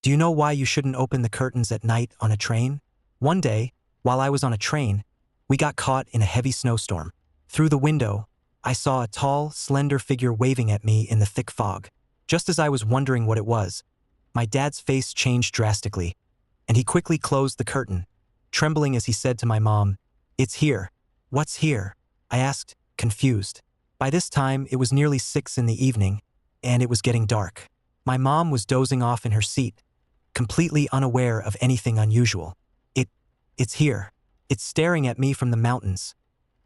Do you know why you shouldn't open the curtains at night on a train? One day, while I was on a train, we got caught in a heavy snowstorm. Through the window, I saw a tall, slender figure waving at me in the thick fog. Just as I was wondering what it was, my dad's face changed drastically, and he quickly closed the curtain, trembling as he said to my mom, "It's here." "What's here?" I asked, confused. By this time, it was nearly 6 in the evening, and it was getting dark. My mom was dozing off in her seat, completely unaware of anything unusual. It's here. It's staring at me from the mountains,"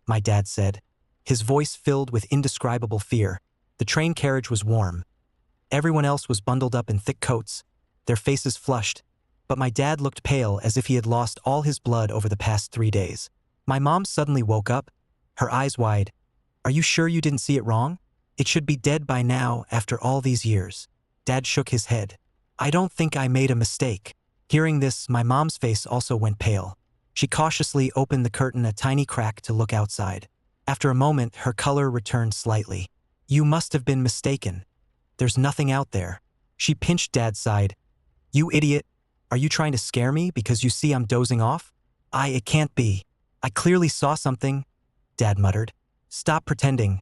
my dad said, his voice filled with indescribable fear. The train carriage was warm. Everyone else was bundled up in thick coats, their faces flushed, but my dad looked pale as if he had lost all his blood over the past 3 days. My mom suddenly woke up, her eyes wide. "Are you sure you didn't see it wrong? It should be dead by now after all these years." Dad shook his head. "I don't think I made a mistake." Hearing this, my mom's face also went pale. She cautiously opened the curtain a tiny crack to look outside. After a moment, her color returned slightly. "You must have been mistaken. There's nothing out there." She pinched Dad's side. "You idiot. Are you trying to scare me because you see I'm dozing off?" It can't be. I clearly saw something," Dad muttered. "Stop pretending."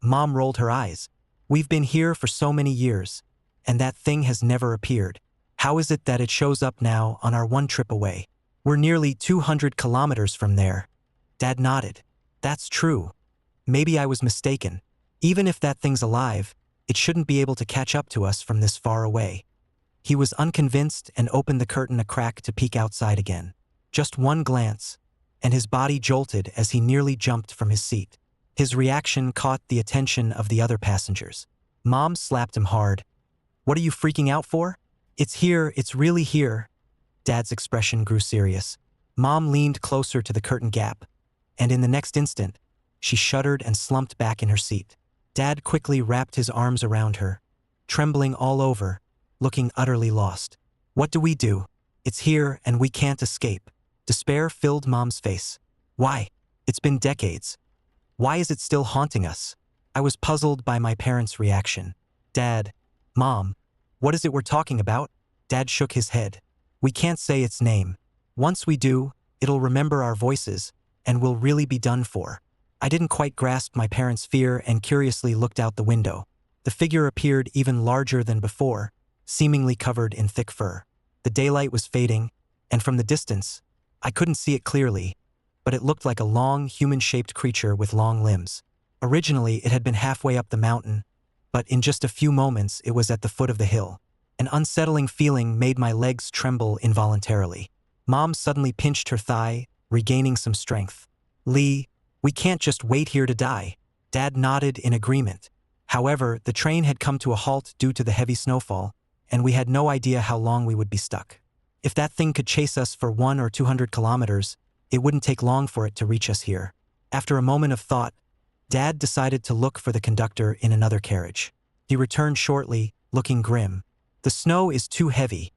Mom rolled her eyes. "We've been here for so many years, and that thing has never appeared. How is it that it shows up now on our one trip away? We're nearly 200 kilometers from there." Dad nodded. "That's true. Maybe I was mistaken. Even if that thing's alive, it shouldn't be able to catch up to us from this far away." He was unconvinced and opened the curtain a crack to peek outside again. Just one glance, and his body jolted as he nearly jumped from his seat. His reaction caught the attention of the other passengers. Mom slapped him hard. "What are you freaking out for? It's here, it's really here." Dad's expression grew serious. Mom leaned closer to the curtain gap, and in the next instant, she shuddered and slumped back in her seat. Dad quickly wrapped his arms around her, trembling all over, looking utterly lost. "What do we do? It's here and we can't escape." Despair filled Mom's face. "Why? It's been decades. Why is it still haunting us?" I was puzzled by my parents' reaction. "Dad, Mom, what is it we're talking about?" Dad shook his head. "We can't say its name. Once we do, it'll remember our voices, and we'll really be done for." I didn't quite grasp my parents' fear and curiously looked out the window. The figure appeared even larger than before, seemingly covered in thick fur. The daylight was fading, and from the distance, I couldn't see it clearly, but it looked like a long, human-shaped creature with long limbs. Originally, it had been halfway up the mountain, but in just a few moments, it was at the foot of the hill. An unsettling feeling made my legs tremble involuntarily. Mom suddenly pinched her thigh, regaining some strength. "Lee, we can't just wait here to die." Dad nodded in agreement. However, the train had come to a halt due to the heavy snowfall, and we had no idea how long we would be stuck. If that thing could chase us for 100 or 200 kilometers, it wouldn't take long for it to reach us here. After a moment of thought, Dad decided to look for the conductor in another carriage. He returned shortly, looking grim. "The snow is too heavy.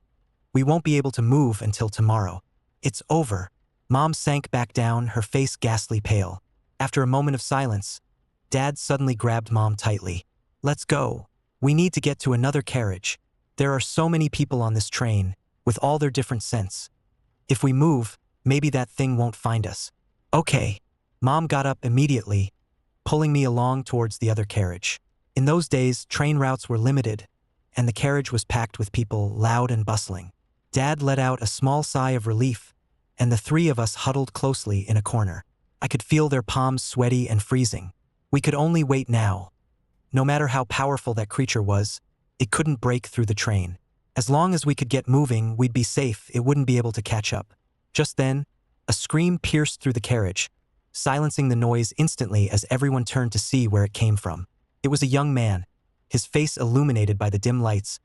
We won't be able to move until tomorrow. It's over." Mom sank back down, her face ghastly pale. After a moment of silence, Dad suddenly grabbed Mom tightly. "Let's go. We need to get to another carriage. There are so many people on this train, with all their different scents. If we move, maybe that thing won't find us." "Okay." Mom got up immediately, pulling me along towards the other carriage. In those days, train routes were limited, and the carriage was packed with people, loud and bustling. Dad let out a small sigh of relief, and the three of us huddled closely in a corner. I could feel their palms sweaty and freezing. We could only wait now. No matter how powerful that creature was, it couldn't break through the train. As long as we could get moving, we'd be safe. It wouldn't be able to catch up. Just then, a scream pierced through the carriage, silencing the noise instantly as everyone turned to see where it came from. It was a young man, his face illuminated by the dim lights,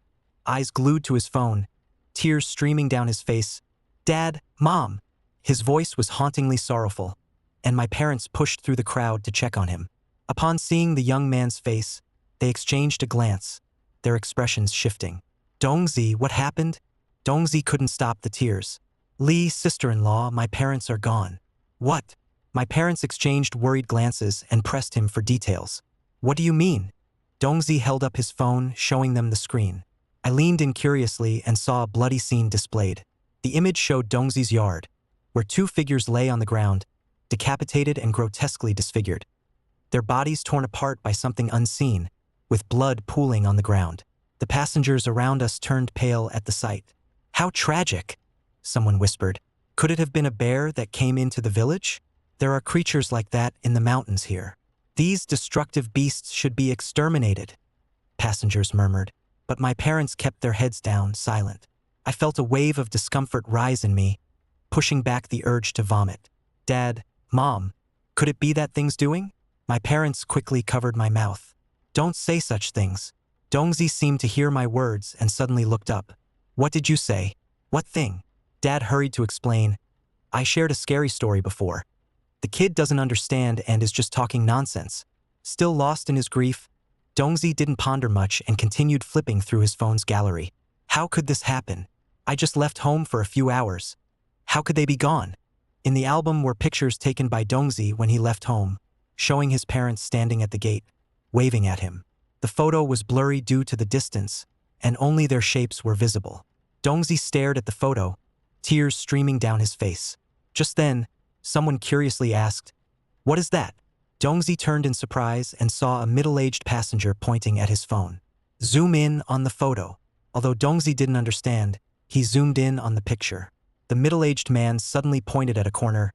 eyes glued to his phone, tears streaming down his face. "Dad, Mom!" His voice was hauntingly sorrowful, and my parents pushed through the crowd to check on him. Upon seeing the young man's face, they exchanged a glance, their expressions shifting. "Dongzi, what happened?" Dongzi couldn't stop the tears. "Lee, sister-in-law, my parents are gone." "What?" My parents exchanged worried glances and pressed him for details. "What do you mean?" Dongzi held up his phone, showing them the screen. I leaned in curiously and saw a bloody scene displayed. The image showed Dongzi's yard, where two figures lay on the ground, decapitated and grotesquely disfigured. Their bodies torn apart by something unseen, with blood pooling on the ground. The passengers around us turned pale at the sight. "How tragic," someone whispered. "Could it have been a bear that came into the village? There are creatures like that in the mountains here. These destructive beasts should be exterminated," passengers murmured. But my parents kept their heads down, silent. I felt a wave of discomfort rise in me, pushing back the urge to vomit. "Dad, Mom, could it be that thing's doing?" My parents quickly covered my mouth. "Don't say such things." Dongzi seemed to hear my words and suddenly looked up. "What did you say? What thing?" Dad hurried to explain. "I shared a scary story before. The kid doesn't understand and is just talking nonsense." Still lost in his grief, Dongzi didn't ponder much and continued flipping through his phone's gallery. "How could this happen? I just left home for a few hours. How could they be gone?" In the album were pictures taken by Dongzi when he left home, showing his parents standing at the gate, waving at him. The photo was blurry due to the distance, and only their shapes were visible. Dongzi stared at the photo, tears streaming down his face. Just then, someone curiously asked, "What is that?" Dongzi turned in surprise and saw a middle-aged passenger pointing at his phone. "Zoom in on the photo." Although Dongzi didn't understand, he zoomed in on the picture. The middle-aged man suddenly pointed at a corner.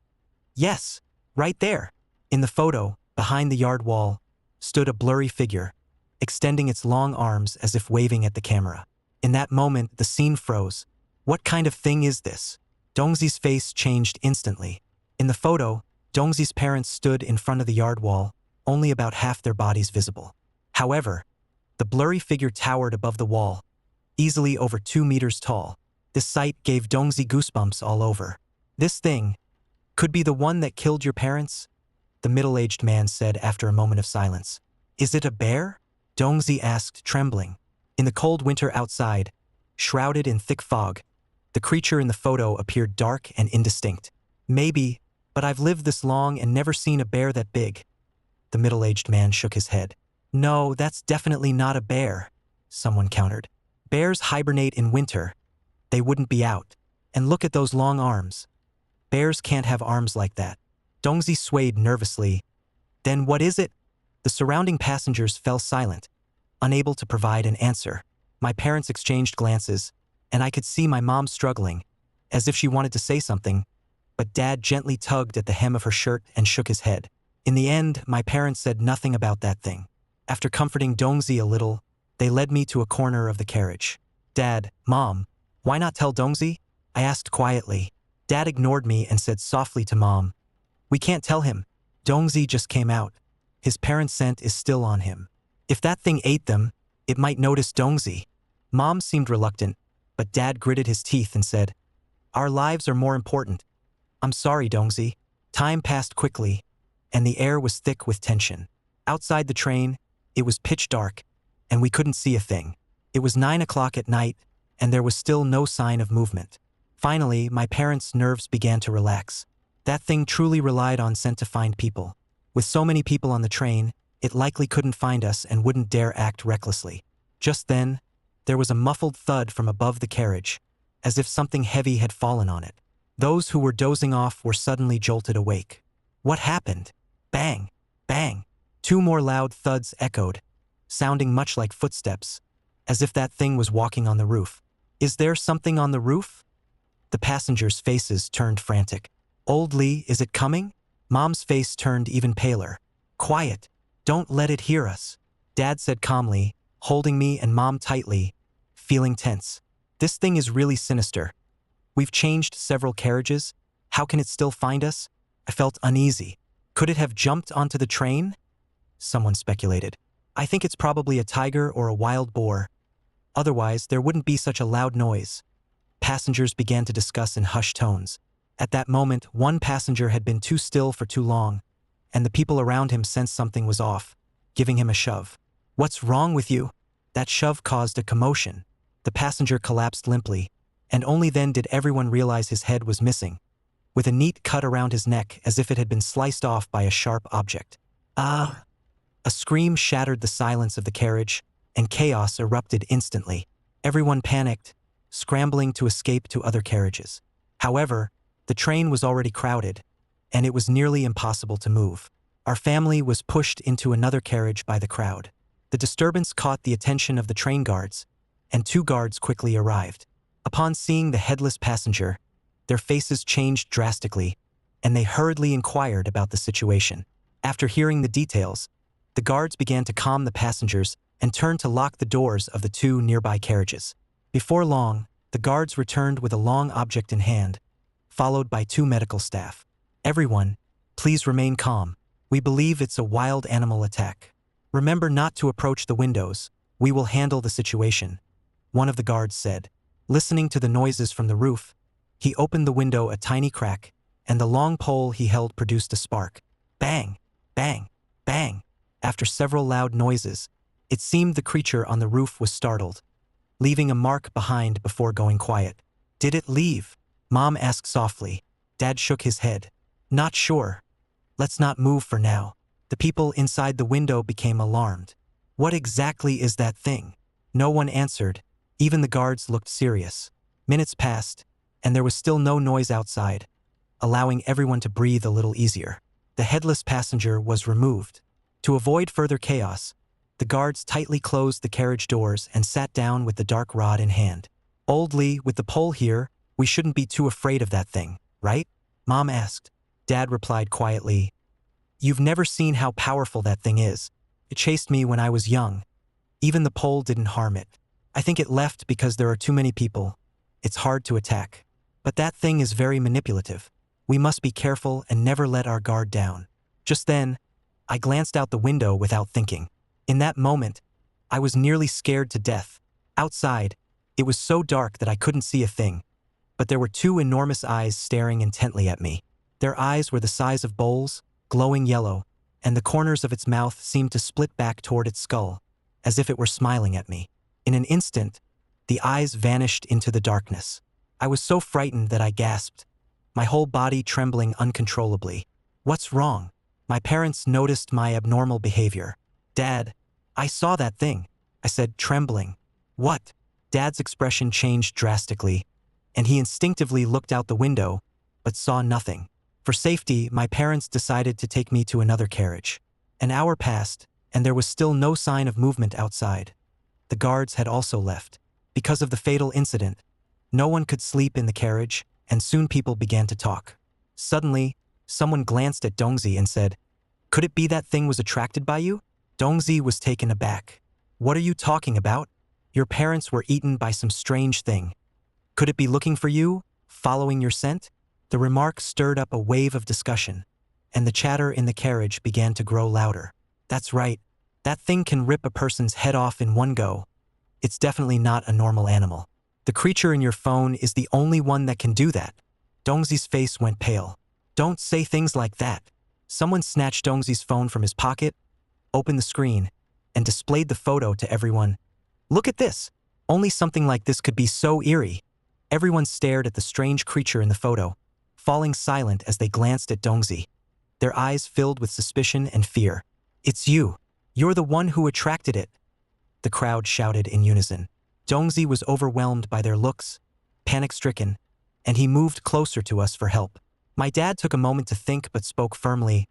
"Yes, right there." In the photo, behind the yard wall, stood a blurry figure, extending its long arms as if waving at the camera. In that moment, the scene froze. "What kind of thing is this?" Dongzi's face changed instantly. In the photo, Dongzi's parents stood in front of the yard wall, only about half their bodies visible. However, the blurry figure towered above the wall, easily over 2 meters tall. This sight gave Dongzi goosebumps all over. "This thing could be the one that killed your parents?" the middle-aged man said after a moment of silence. "Is it a bear?" Dongzi asked, trembling. In the cold winter outside, shrouded in thick fog, the creature in the photo appeared dark and indistinct. "Maybe, but I've lived this long and never seen a bear that big." The middle-aged man shook his head. "No, that's definitely not a bear," someone countered. "Bears hibernate in winter. They wouldn't be out. And look at those long arms. Bears can't have arms like that." Dongzi swayed nervously. "Then what is it?" The surrounding passengers fell silent, unable to provide an answer. My parents exchanged glances, and I could see my mom struggling, as if she wanted to say something, but Dad gently tugged at the hem of her shirt and shook his head. In the end, my parents said nothing about that thing. After comforting Dongzi a little, they led me to a corner of the carriage. "Dad, Mom, why not tell Dongzi?" I asked quietly. Dad ignored me and said softly to Mom, "We can't tell him. Dongzi just came out. His parents' scent is still on him. If that thing ate them, it might notice Dongzi." Mom seemed reluctant, but Dad gritted his teeth and said, "Our lives are more important. I'm sorry, Dongzi." Time passed quickly, and the air was thick with tension. Outside the train, it was pitch dark, and we couldn't see a thing. It was 9 o'clock at night, and there was still no sign of movement. Finally, my parents' nerves began to relax. That thing truly relied on scent to find people. With so many people on the train, it likely couldn't find us and wouldn't dare act recklessly. Just then, there was a muffled thud from above the carriage, as if something heavy had fallen on it. Those who were dozing off were suddenly jolted awake. What happened? Bang! Bang! 2 more loud thuds echoed, sounding much like footsteps, as if that thing was walking on the roof. "Is there something on the roof?" The passengers' faces turned frantic. "Old Lee, is it coming?" Mom's face turned even paler. "Quiet. Don't let it hear us," Dad said calmly, holding me and Mom tightly, feeling tense. "This thing is really sinister. We've changed several carriages. How can it still find us?" I felt uneasy. "Could it have jumped onto the train?" someone speculated. "I think it's probably a tiger or a wild boar. Otherwise, there wouldn't be such a loud noise." Passengers began to discuss in hushed tones. At that moment, one passenger had been too still for too long, and the people around him sensed something was off, giving him a shove. "What's wrong with you?" That shove caused a commotion. The passenger collapsed limply, and only then did everyone realize his head was missing, with a neat cut around his neck as if it had been sliced off by a sharp object. "Ah!" A scream shattered the silence of the carriage, and chaos erupted instantly. Everyone panicked, scrambling to escape to other carriages. However, the train was already crowded, and it was nearly impossible to move. Our family was pushed into another carriage by the crowd. The disturbance caught the attention of the train guards, and 2 guards quickly arrived. Upon seeing the headless passenger, their faces changed drastically, and they hurriedly inquired about the situation. After hearing the details, the guards began to calm the passengers and turned to lock the doors of the 2 nearby carriages. Before long, the guards returned with a long object in hand, followed by 2 medical staff. Everyone, please remain calm. We believe it's a wild animal attack. Remember not to approach the windows. We will handle the situation, one of the guards said. Listening to the noises from the roof, he opened the window a tiny crack, and the long pole he held produced a spark. Bang, bang, bang. After several loud noises, it seemed the creature on the roof was startled, leaving a mark behind before going quiet. Did it leave? Mom asked softly. Dad shook his head. Not sure. Let's not move for now. The people inside the window became alarmed. What exactly is that thing? No one answered. Even the guards looked serious. Minutes passed, and there was still no noise outside, allowing everyone to breathe a little easier. The headless passenger was removed. To avoid further chaos, the guards tightly closed the carriage doors and sat down with the dark rod in hand. Old Lee, with the pole here, we shouldn't be too afraid of that thing, right? Mom asked. Dad replied quietly. You've never seen how powerful that thing is. It chased me when I was young. Even the pole didn't harm it. I think it left because there are too many people. It's hard to attack. But that thing is very manipulative. We must be careful and never let our guard down. Just then, I glanced out the window without thinking. In that moment, I was nearly scared to death. Outside, it was so dark that I couldn't see a thing. But there were 2 enormous eyes staring intently at me. Their eyes were the size of bowls, glowing yellow, and the corners of its mouth seemed to split back toward its skull, as if it were smiling at me. In an instant, the eyes vanished into the darkness. I was so frightened that I gasped, my whole body trembling uncontrollably. What's wrong? My parents noticed my abnormal behavior. Dad, I saw that thing, I said, trembling. What? Dad's expression changed drastically, and he instinctively looked out the window, but saw nothing. For safety, my parents decided to take me to another carriage. An hour passed, and there was still no sign of movement outside. The guards had also left. Because of the fatal incident, no one could sleep in the carriage, and soon people began to talk. Suddenly, someone glanced at Dongzi and said, Could it be that thing was attracted by you? Dongzi was taken aback. What are you talking about? Your parents were eaten by some strange thing. Could it be looking for you, following your scent? The remark stirred up a wave of discussion, and the chatter in the carriage began to grow louder. That's right. That thing can rip a person's head off in one go. It's definitely not a normal animal. The creature in your phone is the only one that can do that. Dongzi's face went pale. Don't say things like that. Someone snatched Dongzi's phone from his pocket, opened the screen, and displayed the photo to everyone. Look at this. Only something like this could be so eerie. Everyone stared at the strange creature in the photo, falling silent as they glanced at Dongzi. Their eyes filled with suspicion and fear. It's you. You're the one who attracted it, the crowd shouted in unison. Dongzi was overwhelmed by their looks, panic-stricken, and he moved closer to us for help. My dad took a moment to think but spoke firmly.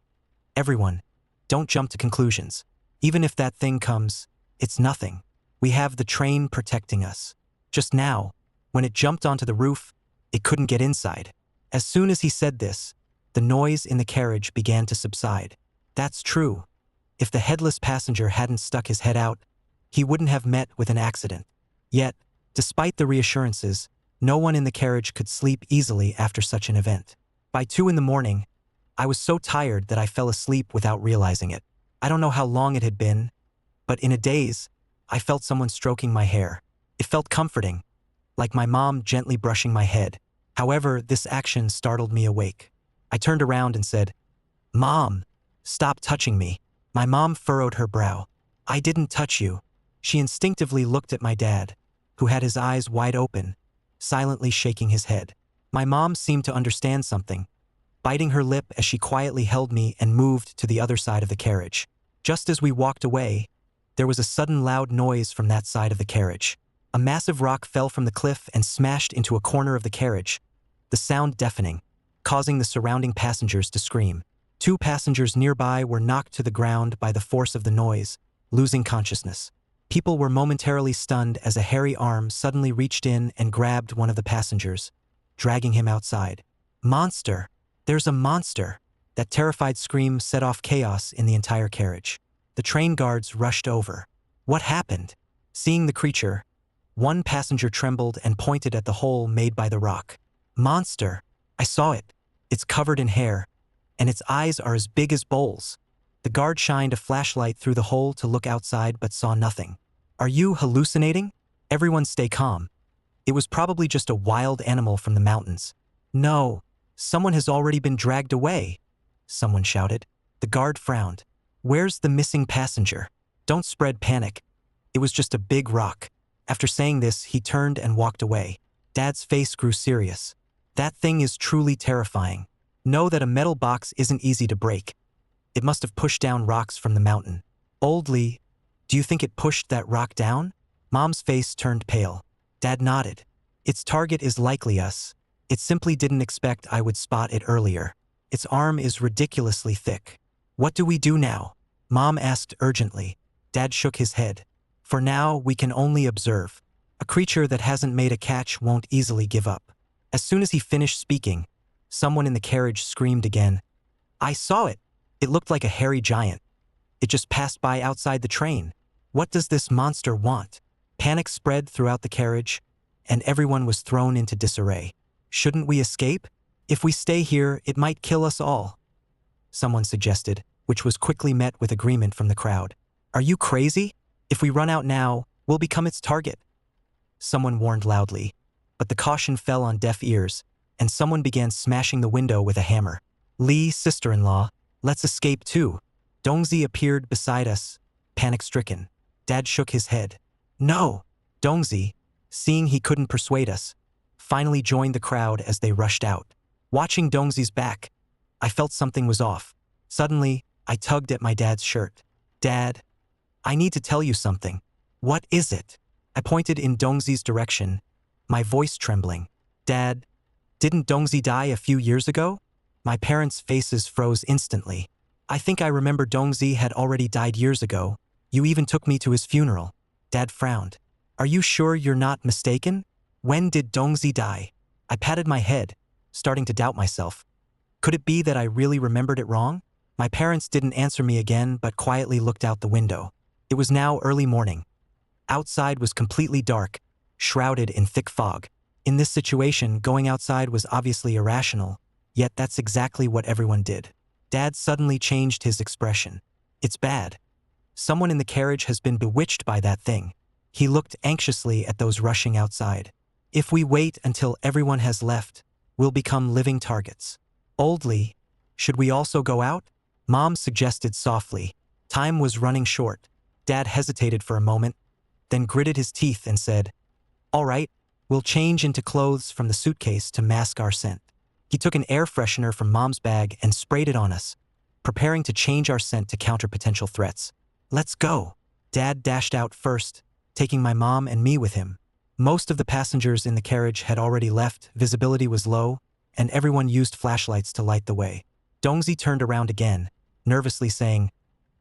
Everyone, don't jump to conclusions. Even if that thing comes, it's nothing. We have the train protecting us. Just now, when it jumped onto the roof, it couldn't get inside. As soon as he said this, the noise in the carriage began to subside. That's true. If the headless passenger hadn't stuck his head out, he wouldn't have met with an accident. Yet, despite the reassurances, no one in the carriage could sleep easily after such an event. By 2 a.m, I was so tired that I fell asleep without realizing it. I don't know how long it had been, but in a daze, I felt someone stroking my hair. It felt comforting, like my mom gently brushing my head. However, this action startled me awake. I turned around and said, Mom, stop touching me. My mom furrowed her brow. I didn't touch you. She instinctively looked at my dad, who had his eyes wide open, silently shaking his head. My mom seemed to understand something, biting her lip as she quietly held me and moved to the other side of the carriage. Just as we walked away, there was a sudden loud noise from that side of the carriage. A massive rock fell from the cliff and smashed into a corner of the carriage, the sound deafening, causing the surrounding passengers to scream. 2 passengers nearby were knocked to the ground by the force of the noise, losing consciousness. People were momentarily stunned as a hairy arm suddenly reached in and grabbed one of the passengers, dragging him outside. "Monster! There's a monster!" That terrified scream set off chaos in the entire carriage. The train guards rushed over. What happened? Seeing the creature, one passenger trembled and pointed at the hole made by the rock. "Monster! I saw it. It's covered in hair, and its eyes are as big as bowls." The guard shined a flashlight through the hole to look outside but saw nothing. "Are you hallucinating? Everyone stay calm. It was probably just a wild animal from the mountains." "No, someone has already been dragged away," someone shouted. The guard frowned. "Where's the missing passenger? Don't spread panic. It was just a big rock." After saying this, he turned and walked away. Dad's face grew serious. "That thing is truly terrifying. Know that a metal box isn't easy to break. It must have pushed down rocks from the mountain." "Old Lee, do you think it pushed that rock down?" Mom's face turned pale. Dad nodded. "Its target is likely us. It simply didn't expect I would spot it earlier. Its arm is ridiculously thick." "What do we do now?" Mom asked urgently. Dad shook his head. "For now, we can only observe. A creature that hasn't made a catch won't easily give up." As soon as he finished speaking, someone in the carriage screamed again. "I saw it. It looked like a hairy giant. It just passed by outside the train. What does this monster want?" Panic spread throughout the carriage, and everyone was thrown into disarray. "Shouldn't we escape? If we stay here, it might kill us all," someone suggested, which was quickly met with agreement from the crowd. "Are you crazy? If we run out now, we'll become its target," someone warned loudly. But the caution fell on deaf ears, and someone began smashing the window with a hammer. "Lee, sister-in-law, let's escape too." Dongzi appeared beside us, panic-stricken. Dad shook his head. "No!" Dongzi, seeing he couldn't persuade us, finally joined the crowd as they rushed out. Watching Dongzi's back, I felt something was off. Suddenly, I tugged at my dad's shirt. "Dad, I need to tell you something." "What is it?" I pointed in Dongzi's direction, my voice trembling. "Dad, didn't Dongzi die a few years ago?" My parents' faces froze instantly. "I think I remember Dongzi had already died years ago. You even took me to his funeral." Dad frowned. "Are you sure you're not mistaken? When did Dongzi die?" I patted my head, starting to doubt myself. Could it be that I really remembered it wrong? My parents didn't answer me again but quietly looked out the window. It was now early morning. Outside was completely dark, shrouded in thick fog. In this situation, going outside was obviously irrational, yet that's exactly what everyone did. Dad suddenly changed his expression. "It's bad. Someone in the carriage has been bewitched by that thing." He looked anxiously at those rushing outside. "If we wait until everyone has left, we'll become living targets." "Old Lee, should we also go out?" Mom suggested softly. Time was running short. Dad hesitated for a moment, then gritted his teeth and said, "All right, we'll change into clothes from the suitcase to mask our scent." He took an air freshener from Mom's bag and sprayed it on us, preparing to change our scent to counter potential threats. "Let's go." Dad dashed out first, taking my mom and me with him. Most of the passengers in the carriage had already left, visibility was low, and everyone used flashlights to light the way. Dongzi turned around again, nervously saying,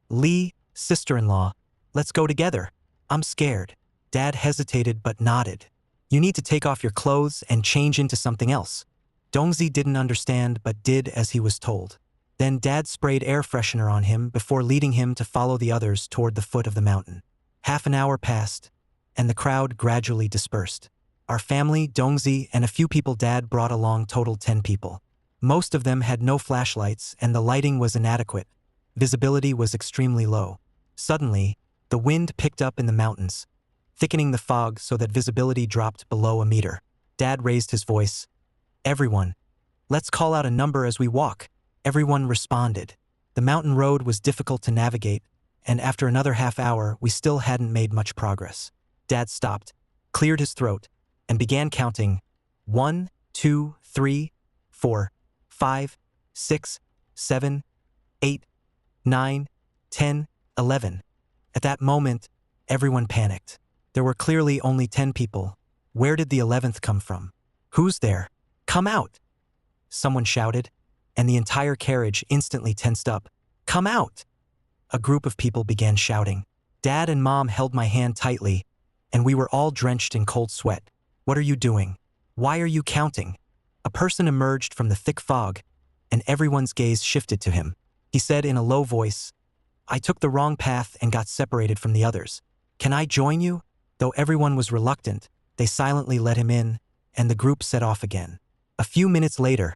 "Lee, sister-in-law, let's go together. I'm scared." Dad hesitated but nodded. "You need to take off your clothes and change into something else." Dongzi didn't understand but did as he was told. Then Dad sprayed air freshener on him before leading him to follow the others toward the foot of the mountain. Half an hour passed, and the crowd gradually dispersed. Our family, Dongzi, and a few people Dad brought along totaled 10 people. Most of them had no flashlights and the lighting was inadequate. Visibility was extremely low. Suddenly, the wind picked up in the mountains, thickening the fog so that visibility dropped below a meter. Dad raised his voice. "Everyone, let's call out a number as we walk." Everyone responded. The mountain road was difficult to navigate, and after another half hour, we still hadn't made much progress. Dad stopped, cleared his throat, and began counting 1, 2, 3, 4, 5, 6, 7, 8, 9, 10, 11. At that moment, everyone panicked. There were clearly only 10 people. Where did the 11th come from? Who's there? Come out! Someone shouted, and the entire carriage instantly tensed up. Come out! A group of people began shouting. Dad and Mom held my hand tightly, and we were all drenched in cold sweat. What are you doing? Why are you counting? A person emerged from the thick fog, and everyone's gaze shifted to him. He said in a low voice, I took the wrong path and got separated from the others. Can I join you? Though everyone was reluctant, they silently let him in, and the group set off again. A few minutes later,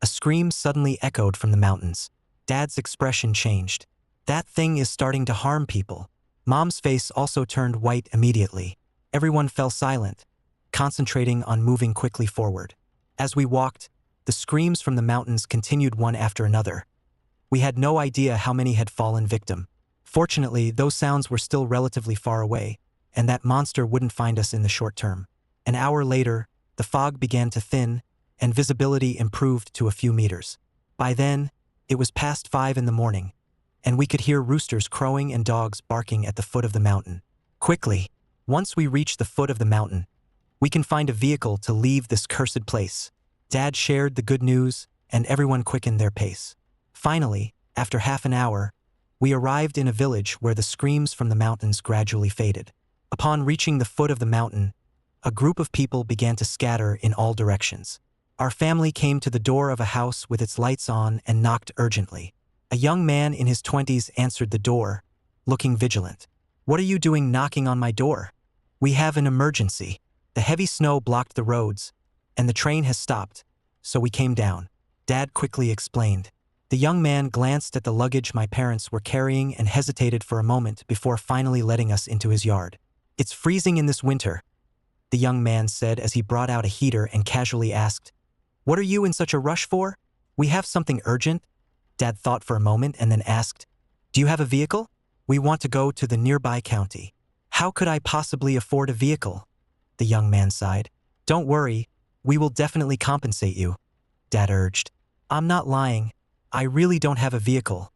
a scream suddenly echoed from the mountains. Dad's expression changed. That thing is starting to harm people. Mom's face also turned white immediately. Everyone fell silent, concentrating on moving quickly forward. As we walked, the screams from the mountains continued one after another. We had no idea how many had fallen victim. Fortunately, those sounds were still relatively far away, and that monster wouldn't find us in the short term. An hour later, the fog began to thin, and visibility improved to a few meters. By then, it was past 5 in the morning, and we could hear roosters crowing and dogs barking at the foot of the mountain. Quickly, once we reached the foot of the mountain, we can find a vehicle to leave this cursed place. Dad shared the good news, and everyone quickened their pace. Finally, after half an hour, we arrived in a village where the screams from the mountains gradually faded. Upon reaching the foot of the mountain, a group of people began to scatter in all directions. Our family came to the door of a house with its lights on and knocked urgently. A young man in his 20s answered the door, looking vigilant. What are you doing knocking on my door? We have an emergency. The heavy snow blocked the roads, and the train has stopped, so we came down. Dad quickly explained. The young man glanced at the luggage my parents were carrying and hesitated for a moment before finally letting us into his yard. It's freezing in this winter, the young man said as he brought out a heater and casually asked, What are you in such a rush for? We have something urgent. Dad thought for a moment and then asked, Do you have a vehicle? We want to go to the nearby county. How could I possibly afford a vehicle? The young man sighed. Don't worry, we will definitely compensate you, Dad urged. I'm not lying. I really don't have a vehicle.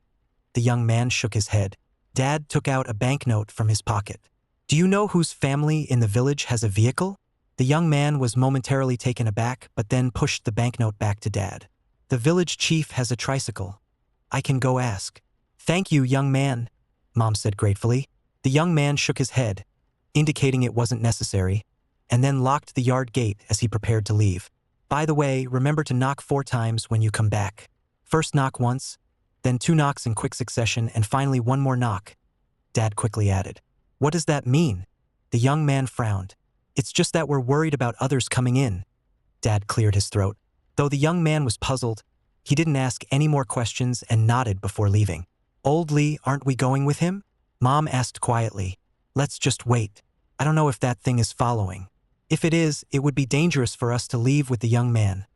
The young man shook his head. Dad took out a banknote from his pocket. Do you know whose family in the village has a vehicle? The young man was momentarily taken aback, but then pushed the banknote back to Dad. The village chief has a tricycle. I can go ask. Thank you, young man, Mom said gratefully. The young man shook his head, indicating it wasn't necessary, and then locked the yard gate as he prepared to leave. By the way, remember to knock 4 times when you come back. First knock once, then 2 knocks in quick succession, and finally 1 more knock, Dad quickly added. What does that mean? The young man frowned. It's just that we're worried about others coming in. Dad cleared his throat. Though the young man was puzzled, he didn't ask any more questions and nodded before leaving. Old Lee, aren't we going with him? Mom asked quietly. Let's just wait. I don't know if that thing is following. If it is, it would be dangerous for us to leave with the young man,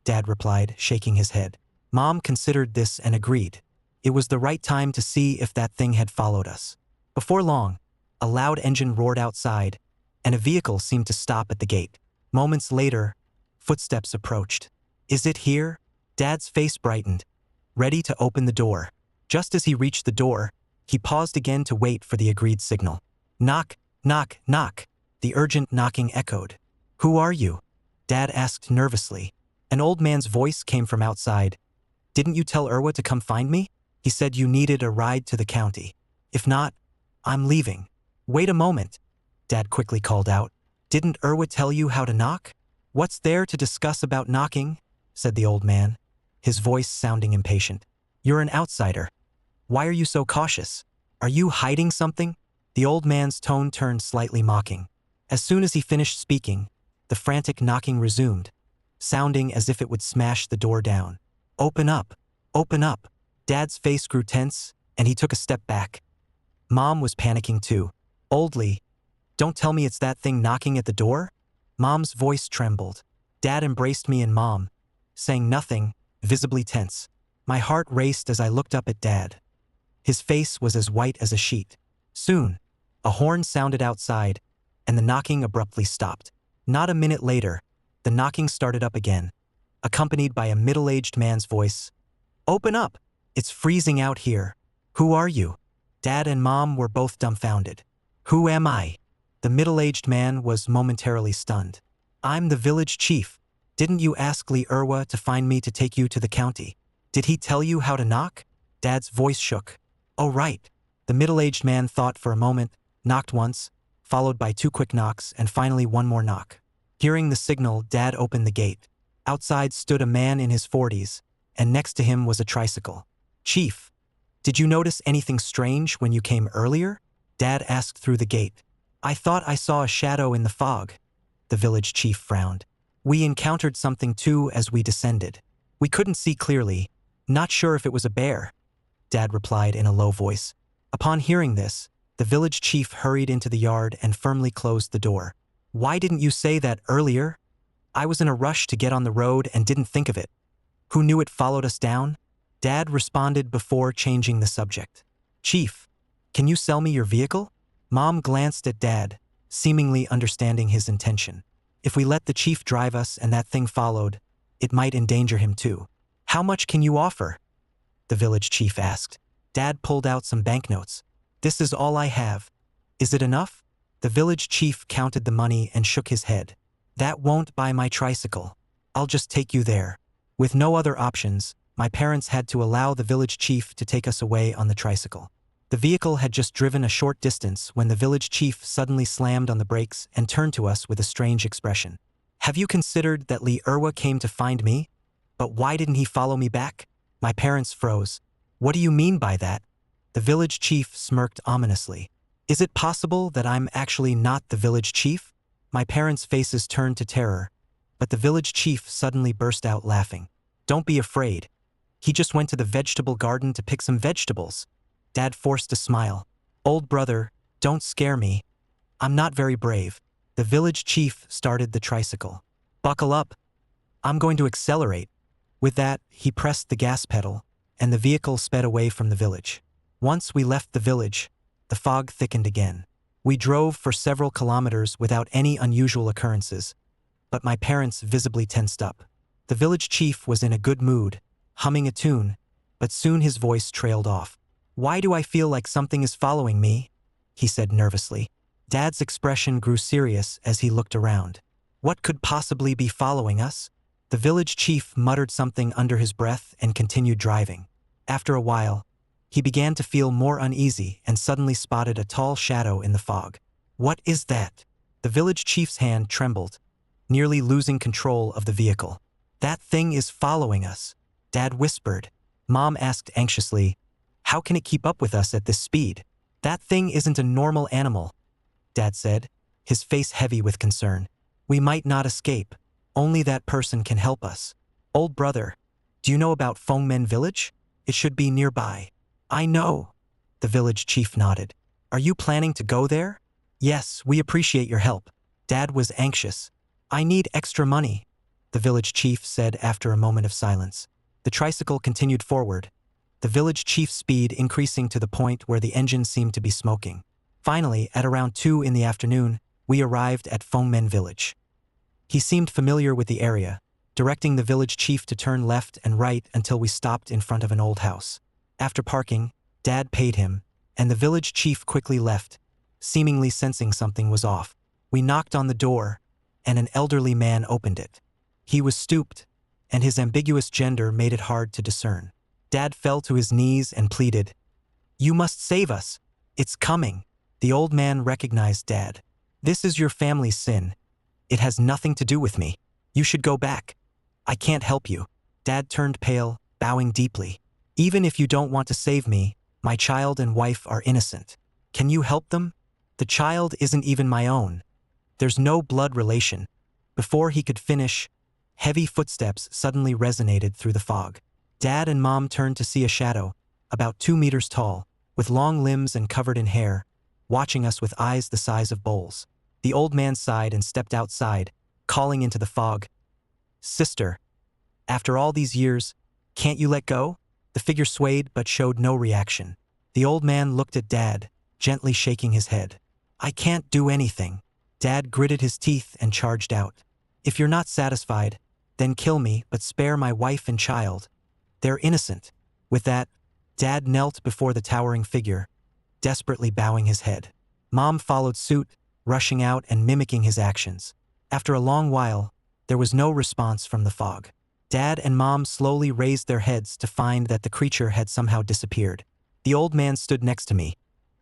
Dad replied, shaking his head. Mom considered this and agreed. It was the right time to see if that thing had followed us. Before long, a loud engine roared outside, and a vehicle seemed to stop at the gate. Moments later, footsteps approached. Is it here? Dad's face brightened, ready to open the door. Just as he reached the door, he paused again to wait for the agreed signal. Knock, knock, knock. The urgent knocking echoed. Who are you? Dad asked nervously. An old man's voice came from outside. Didn't you tell Irwa to come find me? He said you needed a ride to the county. If not, I'm leaving. Wait a moment, Dad quickly called out. Didn't Irwa tell you how to knock? What's there to discuss about knocking? Said the old man, his voice sounding impatient. You're an outsider. Why are you so cautious? Are you hiding something? The old man's tone turned slightly mocking. As soon as he finished speaking, the frantic knocking resumed, sounding as if it would smash the door down. Open up, open up. Dad's face grew tense, and he took a step back. Mom was panicking too. Old Lee, don't tell me it's that thing knocking at the door? Mom's voice trembled. Dad embraced me and Mom, saying nothing, visibly tense. My heart raced as I looked up at Dad. His face was as white as a sheet. Soon, a horn sounded outside, and the knocking abruptly stopped. Not a minute later, the knocking started up again, accompanied by a middle-aged man's voice. Open up! It's freezing out here. Who are you? Dad and Mom were both dumbfounded. Who am I? The middle-aged man was momentarily stunned. I'm the village chief. Didn't you ask Lee Irwa to find me to take you to the county? Did he tell you how to knock? Dad's voice shook. Oh, right. The middle-aged man thought for a moment, knocked once, followed by 2 quick knocks, and finally one more knock. Hearing the signal, Dad opened the gate. Outside stood a man in his 40s, and next to him was a tricycle. Chief, did you notice anything strange when you came earlier? Dad asked through the gate. I thought I saw a shadow in the fog. The village chief frowned. We encountered something too as we descended. We couldn't see clearly. Not sure if it was a bear. Dad replied in a low voice. Upon hearing this, the village chief hurried into the yard and firmly closed the door. Why didn't you say that earlier? I was in a rush to get on the road and didn't think of it. Who knew it followed us down? Dad responded before changing the subject. Chief, can you sell me your vehicle? Mom glanced at Dad, seemingly understanding his intention. If we let the chief drive us and that thing followed, it might endanger him too. How much can you offer? The village chief asked. Dad pulled out some banknotes. This is all I have. Is it enough? The village chief counted the money and shook his head. That won't buy my tricycle. I'll just take you there. With no other options, my parents had to allow the village chief to take us away on the tricycle. The vehicle had just driven a short distance when the village chief suddenly slammed on the brakes and turned to us with a strange expression. Have you considered that Lee Irwa came to find me? But why didn't he follow me back? My parents froze. What do you mean by that? The village chief smirked ominously. Is it possible that I'm actually not the village chief? My parents' faces turned to terror, but the village chief suddenly burst out laughing. Don't be afraid. He just went to the vegetable garden to pick some vegetables. Dad forced a smile. Old brother, don't scare me. I'm not very brave. The village chief started the tricycle. Buckle up. I'm going to accelerate. With that, he pressed the gas pedal, and the vehicle sped away from the village. Once we left the village, the fog thickened again. We drove for several kilometers without any unusual occurrences, but my parents visibly tensed up. The village chief was in a good mood, humming a tune, but soon his voice trailed off. Why do I feel like something is following me? He said nervously. Dad's expression grew serious as he looked around. What could possibly be following us? The village chief muttered something under his breath and continued driving. After a while, he began to feel more uneasy and suddenly spotted a tall shadow in the fog. What is that? The village chief's hand trembled, nearly losing control of the vehicle. That thing is following us, Dad whispered. Mom asked anxiously, how can it keep up with us at this speed? That thing isn't a normal animal, Dad said, his face heavy with concern. We might not escape. Only that person can help us. Old brother, do you know about Fengmen village? It should be nearby. I know. The village chief nodded. Are you planning to go there? Yes, we appreciate your help. Dad was anxious. I need extra money, the village chief said after a moment of silence. The tricycle continued forward, the village chief's speed increasing to the point where the engine seemed to be smoking. Finally, at around 2 in the afternoon, we arrived at Fengmen village. He seemed familiar with the area, directing the village chief to turn left and right until we stopped in front of an old house. After parking, Dad paid him, and the village chief quickly left, seemingly sensing something was off. We knocked on the door, and an elderly man opened it. He was stooped, and his ambiguous gender made it hard to discern. Dad fell to his knees and pleaded, "You must save us. It's coming." The old man recognized Dad. "This is your family's sin. It has nothing to do with me. You should go back. I can't help you." Dad turned pale, bowing deeply. "Even if you don't want to save me, my child and wife are innocent. Can you help them? The child isn't even my own. There's no blood relation." Before he could finish, heavy footsteps suddenly resonated through the fog. Dad and Mom turned to see a shadow, about 2 meters tall, with long limbs and covered in hair, watching us with eyes the size of bowls. The old man sighed and stepped outside, calling into the fog, "Sister, after all these years, can't you let go?" The figure swayed but showed no reaction. The old man looked at Dad, gently shaking his head. "I can't do anything." Dad gritted his teeth and charged out. "If you're not satisfied, then kill me, but spare my wife and child. They're innocent." With that, Dad knelt before the towering figure, desperately bowing his head. Mom followed suit, rushing out and mimicking his actions. After a long while, there was no response from the fog. Dad and Mom slowly raised their heads to find that the creature had somehow disappeared. The old man stood next to me,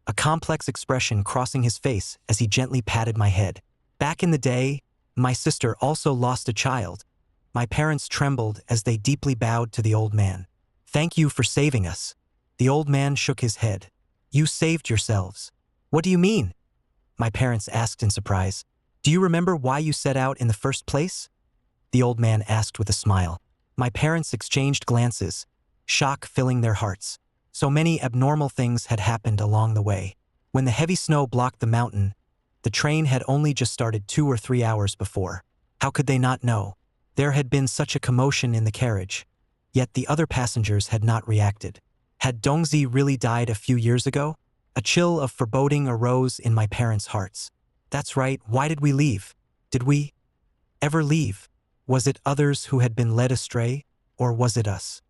a complex expression crossing his face as he gently patted my head. Back in the day, my sister also lost a child. My parents trembled as they deeply bowed to the old man. "Thank you for saving us." The old man shook his head. "You saved yourselves." "What do you mean?" my parents asked in surprise. "Do you remember why you set out in the first place?" the old man asked with a smile. My parents exchanged glances, shock filling their hearts. So many abnormal things had happened along the way. When the heavy snow blocked the mountain, the train had only just started 2 or 3 hours before. How could they not know? There had been such a commotion in the carriage, yet the other passengers had not reacted. Had Dongzi really died a few years ago? A chill of foreboding arose in my parents' hearts. That's right, why did we leave? Did we ever leave? Was it others who had been led astray, or was it us?